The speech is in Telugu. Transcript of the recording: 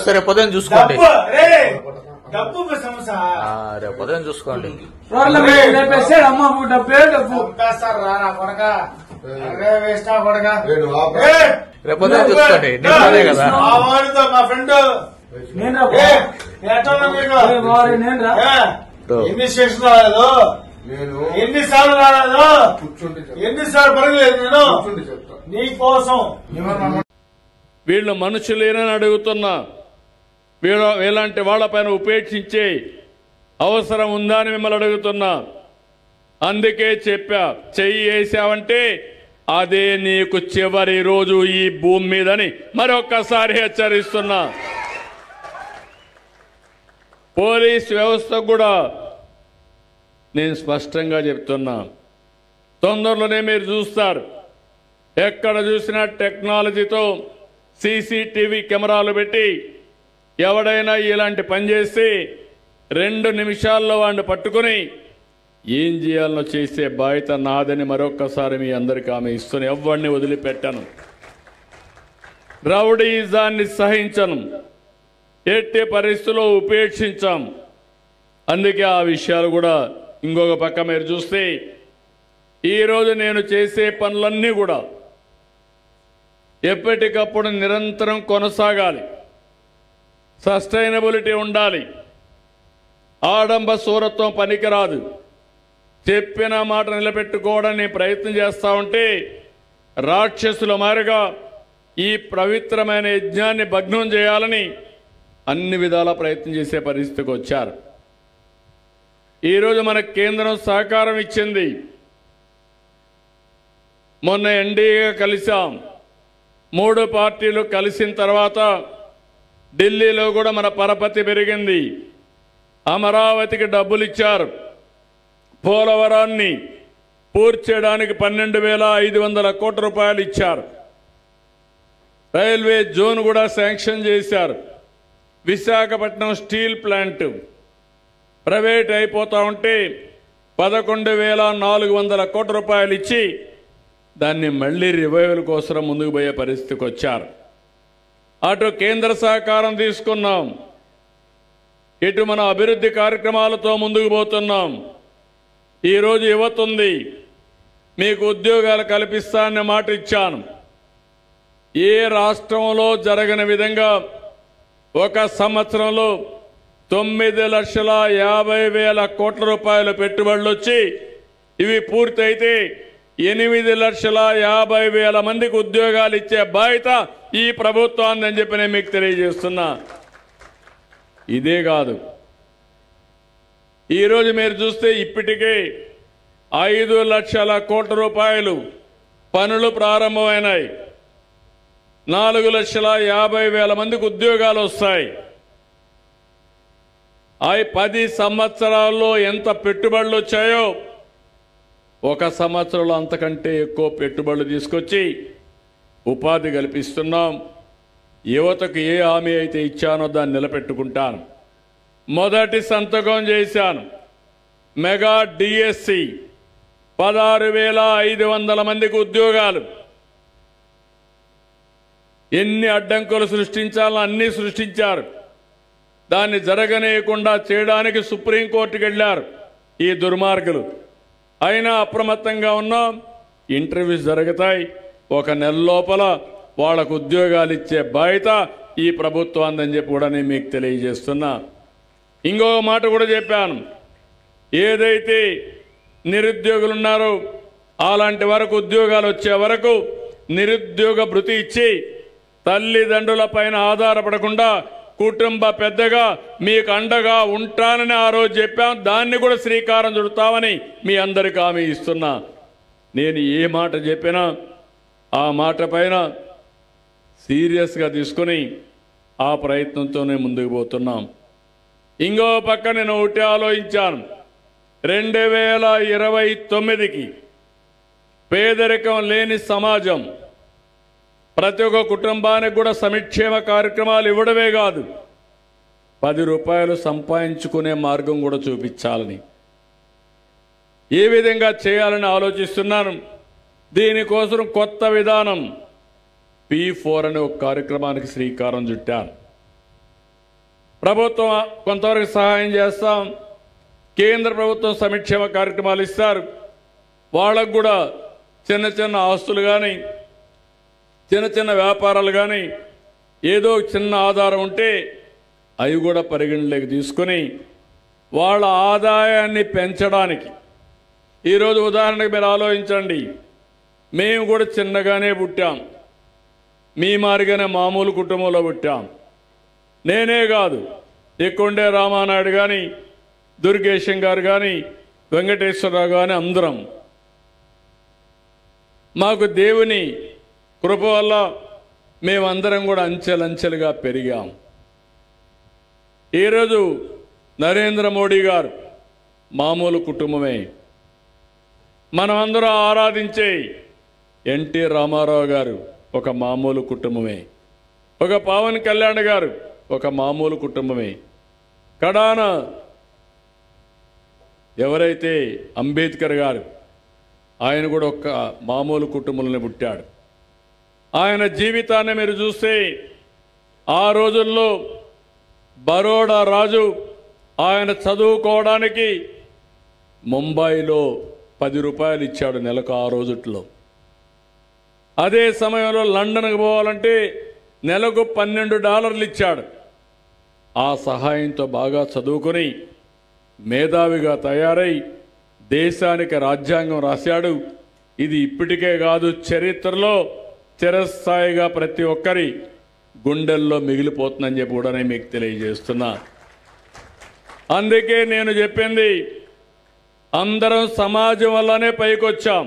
సరే పొద్దున చూసుకోండి, రేపు ఉదయం చూసుకోండి. రేపు ఉదయం చూసుకోండి, నిన్ననే కదా. మా ఫ్రెండ్ ఎన్ని స్టేషన్ రాలేదు, ఎన్నిసార్లు రాలేదు, ఎన్నిసార్లు పరగలేదు నేను నీకోసం. వీళ్ళు మనుషులేనని అడుగుతున్నా, వీళ్ళంటి వాళ్లపైన ఉపేక్షించే అవసరం ఉందా అని మిమ్మల్ని అడుగుతున్నా. అందుకే చెప్పా, చెయ్యి వేసావంటే అదే నీకు చివరి రోజు ఈ భూమి మీదని మరొక్కసారి హెచ్చరిస్తున్నా. పోలీస్ వ్యవస్థ కూడా నేను స్పష్టంగా చెప్తున్నా, తొందరలోనే మీరు చూస్తారు. ఎక్కడ చూసినా టెక్నాలజీతో సీసీటీవీ కెమెరాలు పెట్టి ఎవడైనా ఇలాంటి పని చేస్తే 2 నిమిషాల్లో వాడిని పట్టుకుని ఏం చేయాలనో చేసే బాధ్యత నాదని మరొక్కసారి మీ అందరికీ ఆమె ఇస్తున్న. ఎవరిని వదిలిపెట్టను, రౌడీజాన్ని సహించను, ఎట్టి పరిస్థితుల్లో ఉపేక్షించాం. అందుకే ఆ విషయాలు కూడా ఇంకొక పక్క మీరు చూస్తే ఈరోజు నేను చేసే పనులన్నీ కూడా ఎప్పటికప్పుడు నిరంతరం కొనసాగాలి, సస్టైనబిలిటీ ఉండాలి. ఆడంబ సూరత్వం పనికిరాదు. చెప్పిన మాట నిలబెట్టుకోవడానికి ప్రయత్నం చేస్తా ఉంటే రాక్షసుల మారిగా ఈ పవిత్రమైన యజ్ఞాన్ని భగ్నం చేయాలని అన్ని విధాల ప్రయత్నం చేసే పరిస్థితికి వచ్చారు. ఈరోజు మన కేంద్రం సహకారం ఇచ్చింది. మొన్న ఎన్డీఏగా కలిసాం. 3 పార్టీలు కలిసిన తర్వాత ఢిల్లీలో కూడా మన పరపతి పెరిగింది. అమరావతికి డబ్బులు ఇచ్చారు. పోలవరాన్ని పూర్తి చేయడానికి 12,500 కోట్ల రూపాయలు ఇచ్చారు. రైల్వే జోన్ కూడా శాంక్షన్ చేశారు. విశాఖపట్నం స్టీల్ ప్లాంట్ ప్రైవేట్ అయిపోతా ఉంటే 11,400 కోట్ల రూపాయలు ఇచ్చి దాన్ని మళ్లీ రివైవల్ కోసం ముందుకు పోయే పరిస్థితికి వచ్చారు. అటు కేంద్ర సహకారం తీసుకున్నాం, ఇటు మన అభివృద్ధి కార్యక్రమాలతో ముందుకు పోతున్నాం. ఈరోజు యువత ఉంది, మీకు ఉద్యోగాలు కల్పిస్తానని మాట ఇచ్చాను. ఏ రాష్ట్రంలో జరగని విధంగా 1 సంవత్సరంలో 9,50,000 కోట్ల రూపాయల పెట్టుబడులు వచ్చి ఇవి పూర్తయితే 8,50,000 మందికి ఉద్యోగాలు ఇచ్చే బాధ్యత ఈ ప్రభుత్వాన్ని అని చెప్పి నేను మీకు తెలియజేస్తున్నా. ఇదే కాదు, ఈరోజు మీరు చూస్తే ఇప్పటికే 5 లక్షల కోట్ల రూపాయలు పనులు ప్రారంభమైనాయి. 4,50,000 మందికి ఉద్యోగాలు వస్తాయి. 10 సంవత్సరాల్లో ఎంత పెట్టుబడులు వచ్చాయో 1 సంవత్సరంలో అంతకంటే ఎక్కువ పెట్టుబడులు తీసుకొచ్చి ఉపాధి కల్పిస్తున్నాం. యువతకు ఏ హామీ అయితే ఇచ్చానో దాన్ని నిలబెట్టుకుంటాను. మొదటి సంతకం చేశాను. మెగా డిఎస్సి 16,500 మందికి ఉద్యోగాలు. ఎన్ని అడ్డంకులు సృష్టించాలో అన్నీ సృష్టించారు. దాన్ని జరగనీయకుండా చేయడానికి సుప్రీంకోర్టుకు వెళ్లారు ఈ దుర్మార్గులు. అయినా అప్రమత్తంగా ఉన్నాం. ఇంటర్వ్యూస్ జరుగుతాయి. 1 నెల లోపల వాళ్లకు ఉద్యోగాలు ఇచ్చే బాధ్యత ఈ ప్రభుత్వాన్ని అని చెప్పి కూడా నేను మీకు తెలియజేస్తున్నా. ఇంకొక మాట కూడా చెప్పాను, ఏదైతే నిరుద్యోగులు ఉన్నారో అలాంటి వరకు ఉద్యోగాలు వచ్చే వరకు నిరుద్యోగ భృతి ఇచ్చి తల్లిదండ్రుల పైన ఆధారపడకుండా కుటుంబ పెద్దగా మీకు అండగా ఉంటానని ఆ రోజు చెప్పాం. దాన్ని కూడా శ్రీకారం చుడతామని మీ అందరికీ హామీ ఇస్తున్నా. నేను ఏ మాట చెప్పినా ఆ మాట పైన సీరియస్గా తీసుకుని ఆ ప్రయత్నంతోనే ముందుకు పోతున్నాం. ఇంకో పక్క నేను ఒకటి ఆలోచించాను, 2029కి పేదరికం లేని సమాజం, ప్రతి ఒక్క కుటుంబానికి కూడా సంక్షేమ కార్యక్రమాలు ఇవ్వడమే కాదు 10 రూపాయలు సంపాదించుకునే మార్గం కూడా చూపించాలని, ఏ విధంగా చేయాలని ఆలోచిస్తున్నాను. దీనికోసం కొత్త విధానం P4 అనే ఒక కార్యక్రమానికి శ్రీకారం చుట్టాను. ప్రభుత్వం కొంతవరకు సహాయం చేస్తాం, కేంద్ర ప్రభుత్వం సంక్షేమ కార్యక్రమాలు ఇస్తారు. వాళ్ళకు కూడా చిన్న చిన్న ఆస్తులు కానీ చిన్న చిన్న వ్యాపారాలు కానీ ఏదో చిన్న ఆధారం ఉంటే అవి కూడా పరిగణలోకి తీసుకొని వాళ్ళ ఆదాయాన్ని పెంచడానికి ఈరోజు ఉదాహరణకు మీరు ఆలోచించండి. మేము కూడా చిన్నగానే పుట్టాం, మీ మారిగానే మామూలు కుటుంబంలో పుట్టాం. నేనే కాదు, ఎక్కుండే రామానాయుడు కానీ, దుర్గేశం గారు కానీ, వెంకటేశ్వరరావు కానీ అందరం మాకు దేవుని కృప వల్ల మేమందరం కూడా అంచెలంచెలుగా పెరిగాం. ఈరోజు నరేంద్ర మోడీ గారు మామూలు కుటుంబమే. మనమందరం ఆరాధించే ఎన్టీ రామారావు గారు ఒక మామూలు కుటుంబమే. ఒక పవన్ కళ్యాణ్ గారు ఒక మామూలు కుటుంబమే. కడాన ఎవరైతే అంబేద్కర్ గారు ఆయన కూడా ఒక మామూలు కుటుంబంలో పుట్టాడు. ఆయన జీవితాన్ని మీరు చూస్తే ఆ రోజుల్లో బరోడా రాజు ఆయన చదువుకోవడానికి ముంబైలో 10 రూపాయలు ఇచ్చాడు నెలకు ఆ రోజుల్లో. అదే సమయంలో లండన్కి పోవాలంటే నెలకు $12 ఇచ్చాడు. ఆ సహాయంతో బాగా చదువుకొని మేధావిగా తయారై దేశానికి రాజ్యాంగం రాశాడు. ఇది ఇప్పటికే కాదు, చరిత్రలో చిరస్థాయిగా ప్రతి ఒక్కరి గుండెల్లో మిగిలిపోతుందని చెప్పి కూడా నేను మీకు తెలియజేస్తున్నా. అందుకే నేను చెప్పింది, అందరం సమాజం వల్లనే పైకొచ్చాం.